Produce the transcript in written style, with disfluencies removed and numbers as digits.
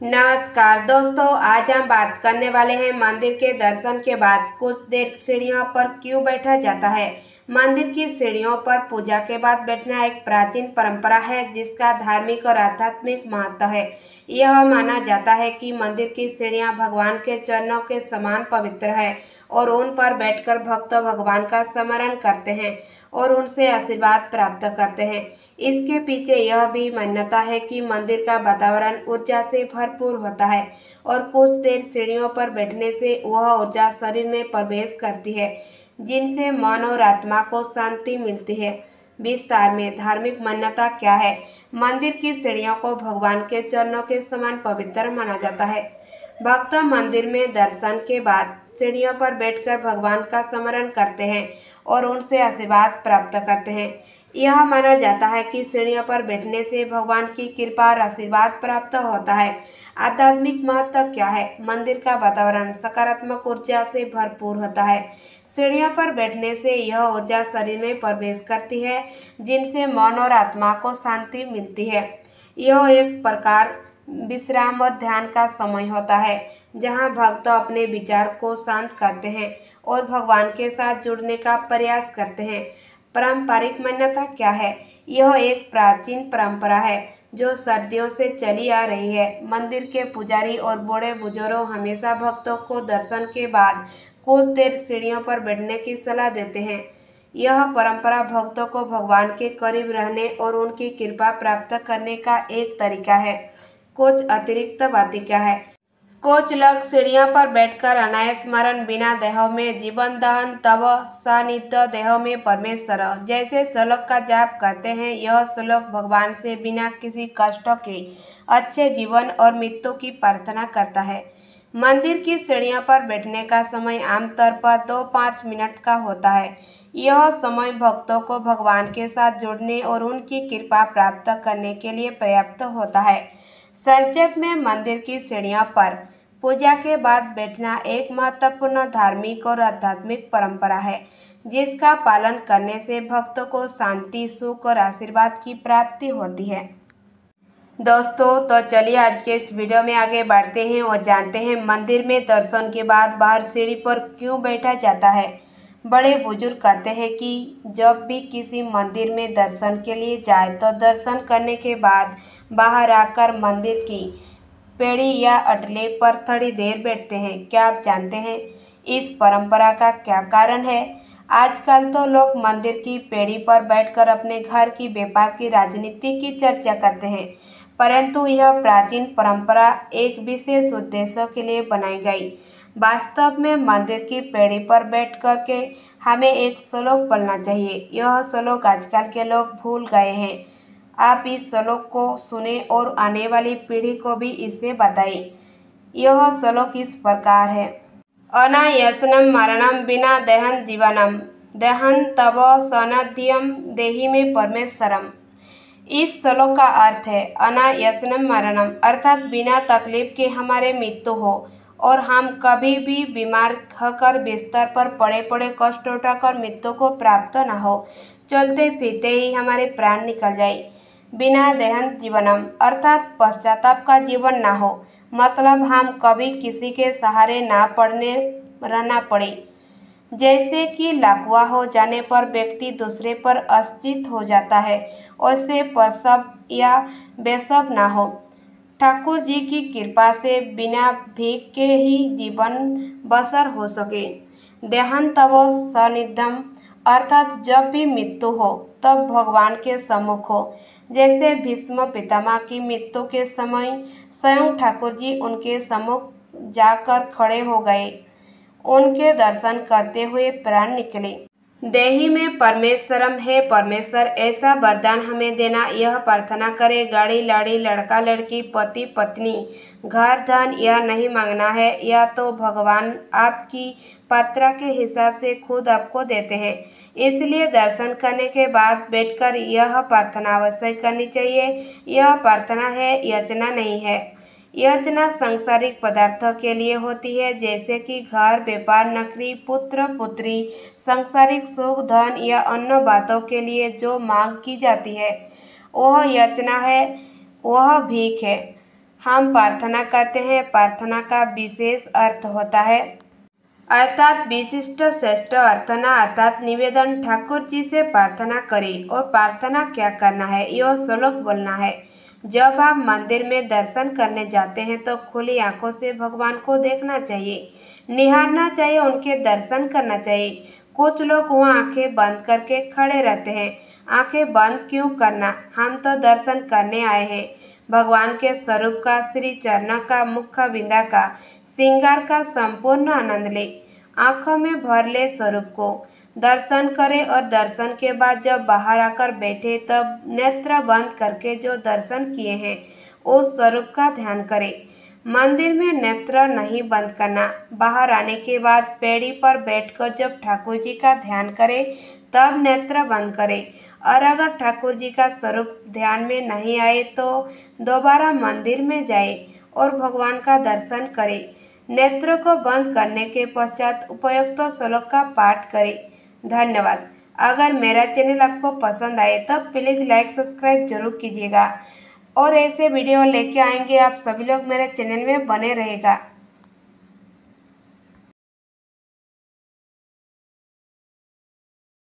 नमस्कार दोस्तों, आज हम बात करने वाले हैं मंदिर के दर्शन के बाद कुछ देर सीढ़ियों पर क्यों बैठा जाता है। मंदिर की सीढ़ियों पर पूजा के बाद बैठना एक प्राचीन परंपरा है जिसका धार्मिक और आध्यात्मिक महत्व है। यह माना जाता है कि मंदिर की सीढ़ियां भगवान के चरणों के समान पवित्र है और उन पर बैठकर भक्त भगवान का स्मरण करते हैं और उनसे आशीर्वाद प्राप्त करते हैं। इसके पीछे यह भी मान्यता है कि मंदिर का वातावरण ऊर्जा से भरपूर होता है और कुछ देर सीढ़ियों पर बैठने से वह ऊर्जा शरीर में प्रवेश करती है, जिनसे मन और आत्मा को शांति मिलती है। विस्तार में धार्मिक मान्यता क्या है। मंदिर की सीढ़ियों को भगवान के चरणों के समान पवित्र माना जाता है। भक्त मंदिर में दर्शन के बाद सीढ़ियों पर बैठकर भगवान का स्मरण करते हैं और उनसे आशीर्वाद प्राप्त करते हैं। यह माना जाता है कि सीढ़ियों पर बैठने से भगवान की कृपा और आशीर्वाद प्राप्त होता है। आध्यात्मिक महत्व क्या है। मंदिर का वातावरण सकारात्मक ऊर्जा से भरपूर होता है। सीढ़ियों पर बैठने से यह ऊर्जा शरीर में प्रवेश करती है, जिनसे मन और आत्मा को शांति मिलती है। यह एक प्रकार विश्राम और ध्यान का समय होता है, जहां भक्त अपने विचार को शांत करते हैं और भगवान के साथ जुड़ने का प्रयास करते हैं। पारंपरिक मान्यता क्या है। यह एक प्राचीन परंपरा है जो सदियों से चली आ रही है। मंदिर के पुजारी और बड़े बुजुर्ग हमेशा भक्तों को दर्शन के बाद कुछ देर सीढ़ियों पर बैठने की सलाह देते हैं। यह परंपरा भक्तों को भगवान के करीब रहने और उनकी कृपा प्राप्त करने का एक तरीका है। कुछ अतिरिक्त बातें क्या है। कुछ लोग सीढ़ियों पर बैठकर अनायास स्मरण बिना देहों में जीवन दहन तब सानिध्य देहों में परमेश्वर जैसे श्लोक का जाप करते हैं। यह श्लोक भगवान से बिना किसी कष्ट के अच्छे जीवन और मृत्यु की प्रार्थना करता है। मंदिर की सीढ़ियों पर बैठने का समय आमतौर पर 2-5 मिनट का होता है। यह समय भक्तों को भगवान के साथ जुड़ने और उनकी कृपा प्राप्त करने के लिए पर्याप्त होता है। संक्षेप में, मंदिर की सीढ़ियों पर पूजा के बाद बैठना एक महत्वपूर्ण धार्मिक और आध्यात्मिक परंपरा है, जिसका पालन करने से भक्तों को शांति, सुख और आशीर्वाद की प्राप्ति होती है। दोस्तों, तो चलिए आज के इस वीडियो में आगे बढ़ते हैं और जानते हैं मंदिर में दर्शन के बाद बाहर सीढ़ी पर क्यों बैठा जाता है। बड़े बुजुर्ग कहते हैं कि जब भी किसी मंदिर में दर्शन के लिए जाए तो दर्शन करने के बाद बाहर आकर मंदिर की पेड़ी या अटले पर थोड़ी देर बैठते हैं। क्या आप जानते हैं इस परंपरा का क्या कारण है। आजकल तो लोग मंदिर की पेड़ी पर बैठकर अपने घर की व्यापार की राजनीति की चर्चा करते हैं, परंतु यह प्राचीन परंपरा एक विशेष उद्देश्य के लिए बनाई गई। वास्तव में मंदिर की पेड़ी पर बैठ कर के हमें एक श्लोक पढ़ना चाहिए। यह श्लोक आजकल के लोग भूल गए हैं। आप इस श्लोक को सुने और आने वाली पीढ़ी को भी इसे बताएं। यह श्लोक इस प्रकार है। अनायासनं मरणं विना देहं जीवनम देहं तव सनध्यम देहि में परमेश्वरम। इस श्लोक का अर्थ है अनायासनं मरणम अर्थात बिना तकलीफ के हमारे मृत्यु हो और हम कभी भी बीमार होकर बिस्तर पर पड़े पड़े कष्ट उठाकर मृत्यु को प्राप्त न हो, चलते फिरते ही हमारे प्राण निकल जाए। बिना देहन जीवनम अर्थात पश्चाताप का जीवन ना हो, मतलब हम कभी किसी के सहारे ना पड़ने रहना पड़े। जैसे कि लकवा हो जाने पर व्यक्ति दूसरे पर आश्रित हो जाता है, वैसे प्रसव या बेसव ना हो। ठाकुर जी की कृपा से बिना भीख के ही जीवन बसर हो सके। देहन तब सानिध्यम अर्थात जब भी मृत्यु हो तब भगवान के सम्मुख हो। जैसे भीष्म पितामह की मृत्यु के समय स्वयं ठाकुर जी उनके सम्मुख जाकर खड़े हो गए। उनके दर्शन करते हुए प्राण निकले। देहि में परमेश्वरम है परमेश्वर, ऐसा वरदान हमें देना। यह प्रार्थना करे। गाड़ी लाड़ी लड़का लड़की पति पत्नी घर धन यह नहीं मांगना है, या तो भगवान आपकी पात्रा के हिसाब से खुद आपको देते हैं। इसलिए दर्शन करने के बाद बैठकर यह प्रार्थना अवश्य करनी चाहिए। यह प्रार्थना है, याचना नहीं है। याचना सांसारिक पदार्थों के लिए होती है, जैसे कि घर व्यापार नौकरी पुत्र पुत्री सांसारिक सुख धन या अन्य बातों के लिए जो मांग की जाती है वह याचना है, वह भीख है। हम प्रार्थना करते हैं। प्रार्थना का विशेष अर्थ होता है अर्थात विशिष्ट श्रेष्ठ अर्थना अर्थात निवेदन। ठाकुर जी से प्रार्थना करें। और प्रार्थना क्या करना है, यह श्लोक बोलना है। जब आप मंदिर में दर्शन करने जाते हैं तो खुली आंखों से भगवान को देखना चाहिए, निहारना चाहिए, उनके दर्शन करना चाहिए। कुछ लोग वहाँ आंखें बंद करके खड़े रहते हैं। आंखें बंद क्यों करना, हम तो दर्शन करने आए हैं। भगवान के स्वरूप का, श्री चरण का, मुख बिंदा का, श्रृंगार का संपूर्ण आनंद ले। आंखों में भर ले स्वरूप को, दर्शन करें। और दर्शन के बाद जब बाहर आकर बैठे तब नेत्र बंद करके जो दर्शन किए हैं उस स्वरूप का ध्यान करें। मंदिर में नेत्र नहीं बंद करना। बाहर आने के बाद पेड़ी पर बैठकर जब ठाकुर जी का ध्यान करें तब नेत्र बंद करें। और अगर ठाकुर जी का स्वरूप ध्यान में नहीं आए तो दोबारा मंदिर में जाए और भगवान का दर्शन करें। नेत्रों को बंद करने के पश्चात उपयुक्त श्लोक का पाठ करें। धन्यवाद। अगर मेरा चैनल आपको पसंद आए तो प्लीज़ लाइक सब्सक्राइब जरूर कीजिएगा और ऐसे वीडियो लेके आएंगे आप सभी लोग मेरे चैनल में बने रहेगा।